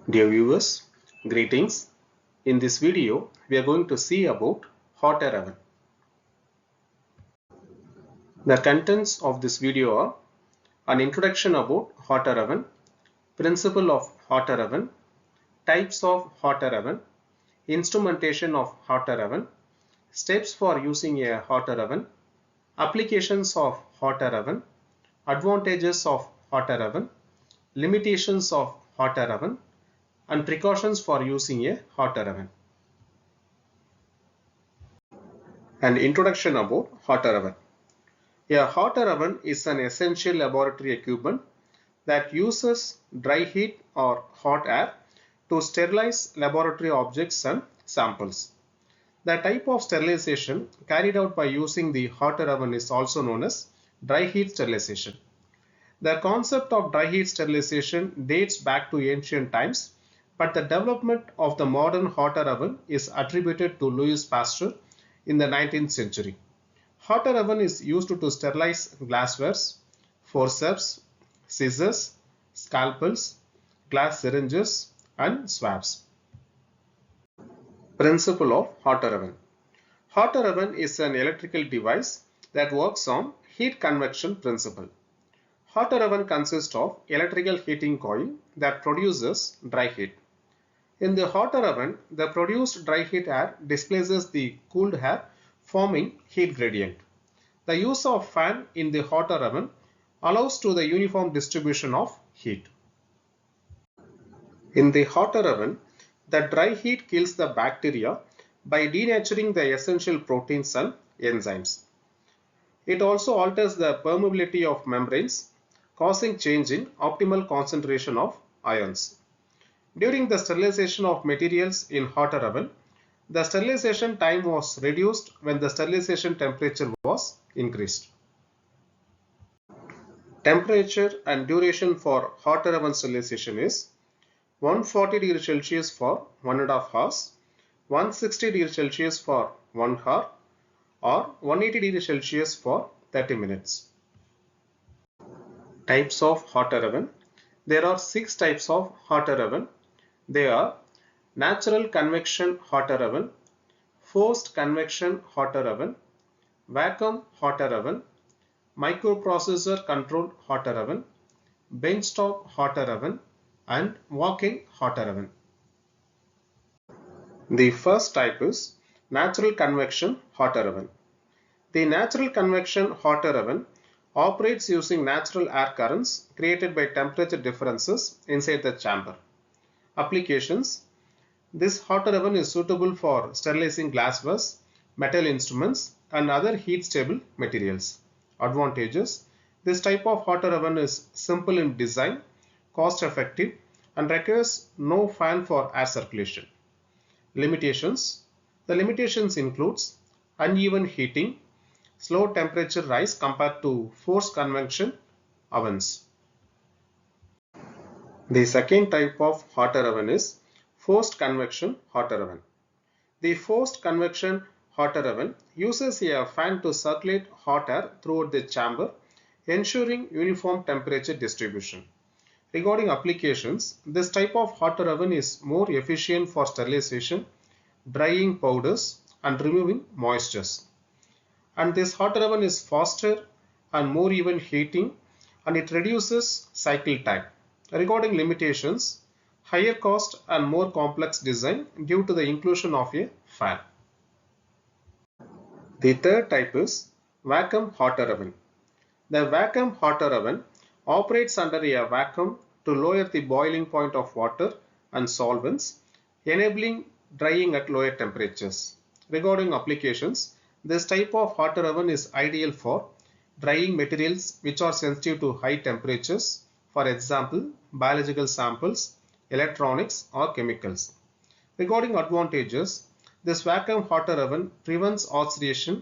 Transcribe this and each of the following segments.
Dear viewers, greetings. In this video, we are going to see about hot air oven. The contents of this video are an introduction about hot air oven, principle of hot air oven, types of hot air oven, instrumentation of hot air oven, steps for using a hot air oven, applications of hot air oven, advantages of hot air oven, limitations of hot air oven, and precautions for using a hot air oven. An introduction about hot air oven. A hot air oven is an essential laboratory equipment that uses dry heat or hot air to sterilize laboratory objects and samples. The type of sterilization carried out by using the hot air oven is also known as dry heat sterilization. The concept of dry heat sterilization dates back to ancient times, but the development of the modern hot air oven is attributed to Louis Pasteur in the 19th century. Hot air oven is used to sterilize glasswares, forceps, scissors, scalpels, glass syringes, and swabs. Principle of hot air oven. Hot air oven is an electrical device that works on heat convection principle. Hot air oven consists of electrical heating coil that produces dry heat. In the hot air oven, the produced dry heat air displaces the cooled air, forming heat gradient. The use of fan in the hot air oven allows to the uniform distribution of heat. In the hot air oven, the dry heat kills the bacteria by denaturing the essential proteins and enzymes. It also alters the permeability of membranes, causing change in optimal concentration of ions. During the sterilization of materials in hot air oven, the sterilization time was reduced when the sterilization temperature was increased. Temperature and duration for hot air oven sterilization is 140 degrees Celsius for 1.5 hours, 160 degrees Celsius for 1 hour, or 180 degrees Celsius for 30 minutes. Types of hot air oven. There are 6 types of hot air oven. They are natural convection hot air oven, forced convection hot air oven, vacuum hot air oven, microprocessor controlled hot air oven, benchtop hot air oven, and walk-in hot air oven. The first type is natural convection hot air oven. The natural convection hot air oven operates using natural air currents created by temperature differences inside the chamber. Applications. This hot air oven is suitable for sterilizing glasswares, metal instruments, and other heat-stable materials. Advantages. This type of hot air oven is simple in design, cost-effective, and requires no fan for air circulation. Limitations. The limitations includes uneven heating, slow temperature rise compared to forced convection ovens. The second type of hot air oven is forced convection hot air oven. The forced convection hot air oven uses a fan to circulate hot air throughout the chamber, ensuring uniform temperature distribution. Regarding applications, this type of hot air oven is more efficient for sterilization, drying powders, and removing moistures. And this hot air oven is faster and more even heating, and it reduces cycle time. Regarding limitations, higher cost and more complex design due to the inclusion of a fan. The third type is vacuum hot air oven. The vacuum hot air oven operates under a vacuum to lower the boiling point of water and solvents, enabling drying at lower temperatures. Regarding applications, this type of hot air oven is ideal for drying materials which are sensitive to high temperatures, for example, biological samples, electronics, or chemicals. Regarding advantages, this vacuum hot air oven prevents oxidation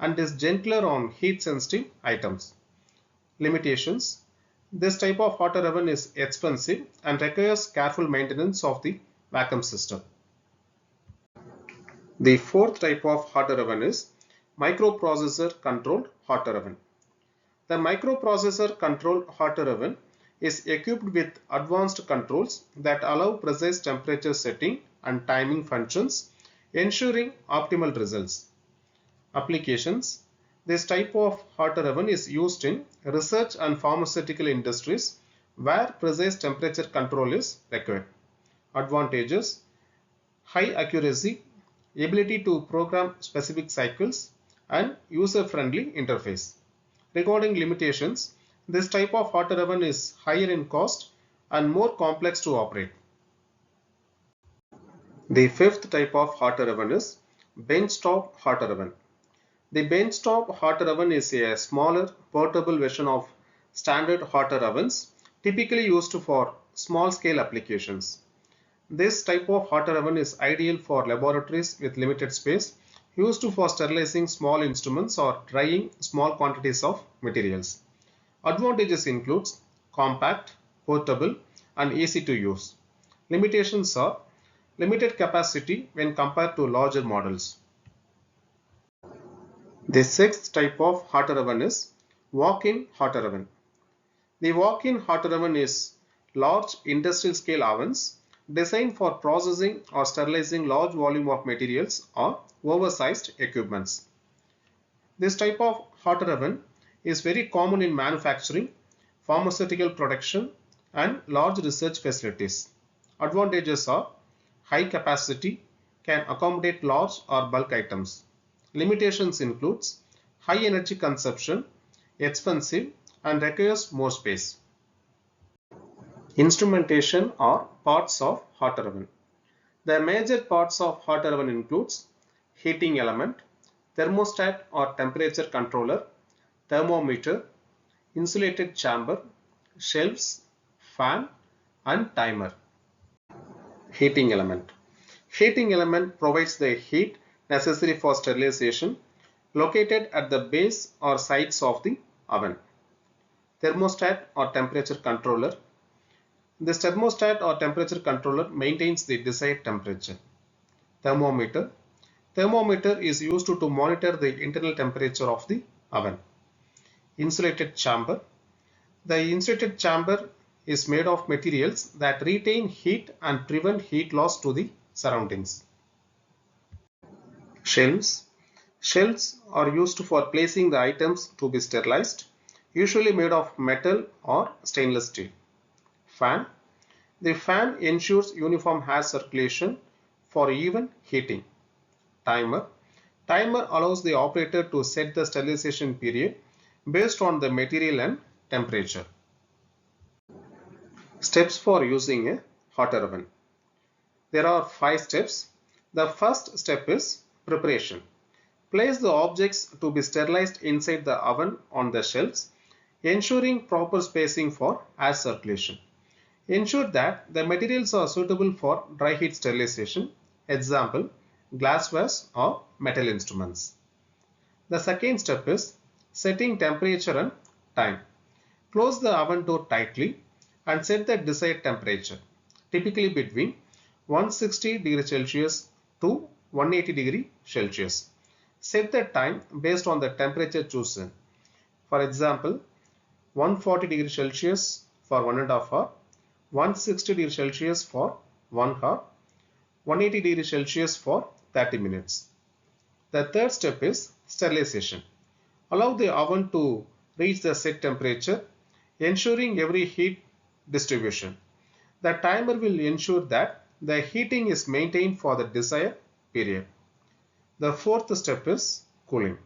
and is gentler on heat sensitive items. Limitations. This type of hot air oven is expensive and requires careful maintenance of the vacuum system. The fourth type of hot air oven is microprocessor controlled hot air oven. The microprocessor controlled hot air oven is equipped with advanced controls that allow precise temperature setting and timing functions, ensuring optimal results. Applications. This type of hot air oven is used in research and pharmaceutical industries where precise temperature control is required. Advantages. High accuracy, ability to program specific cycles, and user-friendly interface. Regarding limitations, this type of hot air oven is higher in cost and more complex to operate. The fifth type of hot air oven is benchtop hot air oven. The benchtop hot air oven is a smaller portable version of standard hot air ovens typically used for small scale applications. This type of hot air oven is ideal for laboratories with limited space, used for sterilizing small instruments or drying small quantities of materials. Advantages include compact, portable, and easy to use. Limitations are limited capacity when compared to larger models. The sixth type of hot air oven is walk-in hot air oven. The walk-in hot air oven is large industrial scale ovens designed for processing or sterilizing large volume of materials or oversized equipments. This type of hot air oven is very common in manufacturing, pharmaceutical production, and large research facilities. Advantages are high capacity, can accommodate large or bulk items. Limitations includes high energy consumption, expensive, and requires more space. Instrumentation or parts of hot air oven. The major parts of hot air oven includes heating element, thermostat or temperature controller, thermometer, insulated chamber, shelves, fan, and timer. Heating element. Heating element provides the heat necessary for sterilization, located at the base or sides of the oven. Thermostat or temperature controller. This thermostat or temperature controller maintains the desired temperature. Thermometer. Thermometer is used to monitor the internal temperature of the oven. Insulated chamber. The insulated chamber is made of materials that retain heat and prevent heat loss to the surroundings. Shelves. Shelves are used for placing the items to be sterilized, usually made of metal or stainless steel. Fan. The fan ensures uniform air circulation for even heating. Timer. Timer allows the operator to set the sterilization period based on the material and temperature. Steps for using a hot air oven. There are 5 steps. The first step is preparation. Place the objects to be sterilized inside the oven on the shelves, ensuring proper spacing for air circulation. Ensure that the materials are suitable for dry heat sterilization, example, glasswares or metal instruments. The second step is setting temperature and time. Close the oven door tightly and set the desired temperature, typically between 160 degrees Celsius to 180 degrees Celsius. Set the time based on the temperature chosen. For example, 140 degrees Celsius for 1.5 hours, 160 degrees Celsius for 1 hour, 180 degrees Celsius for 30 minutes. The third step is sterilization. Allow the oven to reach the set temperature, ensuring every heat distribution. The timer will ensure that the heating is maintained for the desired period. The fourth step is cooling.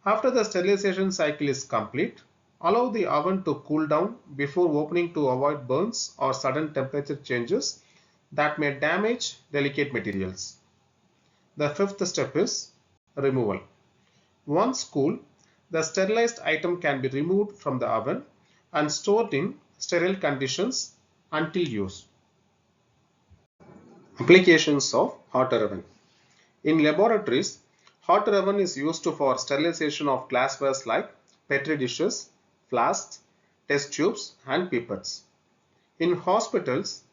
After the sterilization cycle is complete, allow the oven to cool down before opening to avoid burns or sudden temperature changes that may damage delicate materials. The fifth step is removal. Once cool, the sterilized item can be removed from the oven and stored in sterile conditions until use. Applications of hot air oven. In laboratories, hot air oven is used for sterilization of glasswares like petri dishes, flasks, test tubes, and pipettes. In hospitals,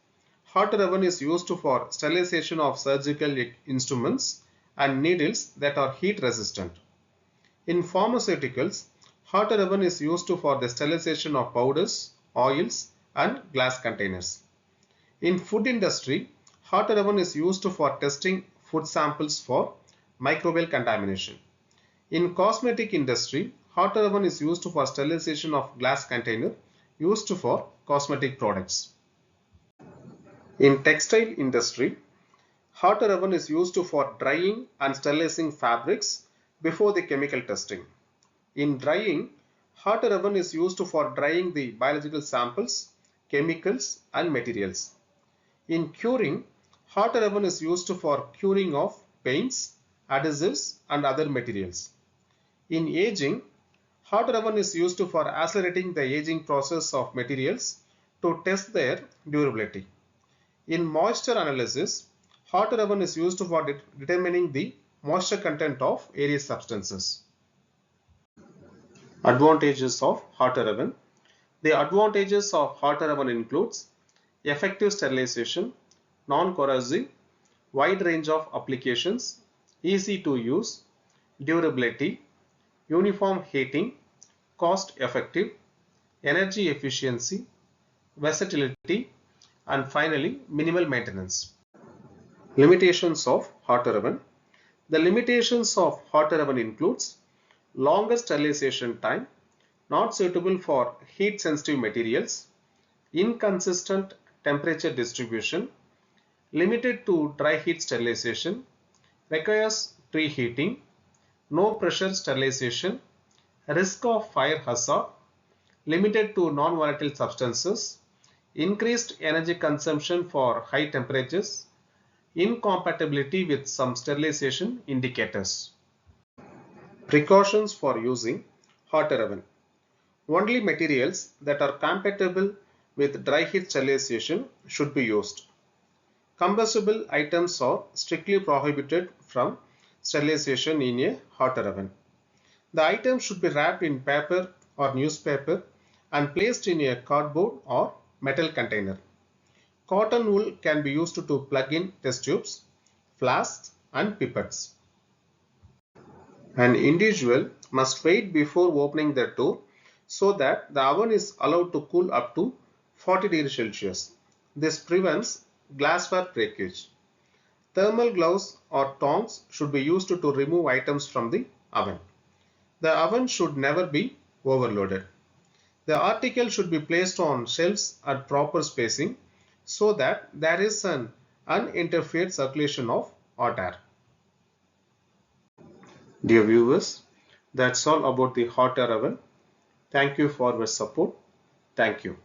hot air oven is used for sterilization of surgical instruments and needles that are heat resistant. In pharmaceuticals, hot air oven is used for the sterilization of powders, oils, and glass containers. In food industry, hot air oven is used for testing food samples for microbial contamination. In cosmetic industry, hot air oven is used for sterilization of glass container used for cosmetic products. In textile industry, hot air oven is used for drying and sterilizing fabrics before the chemical testing. In drying, hot air oven is used for drying the biological samples, chemicals and materials. In curing, hot air oven is used for curing of paints, adhesives and other materials. In aging, hot air oven is used for accelerating the aging process of materials to test their durability. In moisture analysis, hot air oven is used for determining the moisture content of various substances. Advantages of hot air oven. The advantages of hot air oven includes effective sterilization, non-corrosive, wide range of applications, easy to use, durability, uniform heating, cost effective, energy efficiency, versatility, and finally minimal maintenance. Limitations of hot air oven. The limitations of hot air oven includes longer sterilization time, not suitable for heat sensitive materials, inconsistent temperature distribution, limited to dry heat sterilization, requires preheating, no pressure sterilization, risk of fire hazard, limited to non-volatile substances, increased energy consumption for high temperatures, incompatibility with some sterilization indicators. Precautions for using hot air oven. Only materials that are compatible with dry heat sterilization should be used. Combustible items are strictly prohibited from sterilization in a hot air oven. The items should be wrapped in paper or newspaper and placed in a cardboard or metal container. Cotton wool can be used to plug in test tubes, flasks and pipettes. An individual must wait before opening the door so that the oven is allowed to cool up to 40 degrees Celsius. This prevents glassware breakage. Thermal gloves or tongs should be used to remove items from the oven. The oven should never be overloaded. The article should be placed on shelves at proper spacing so that there is an uninterfered circulation of hot air. Dear viewers, that's all about the hot air oven. Thank you for your support. Thank you.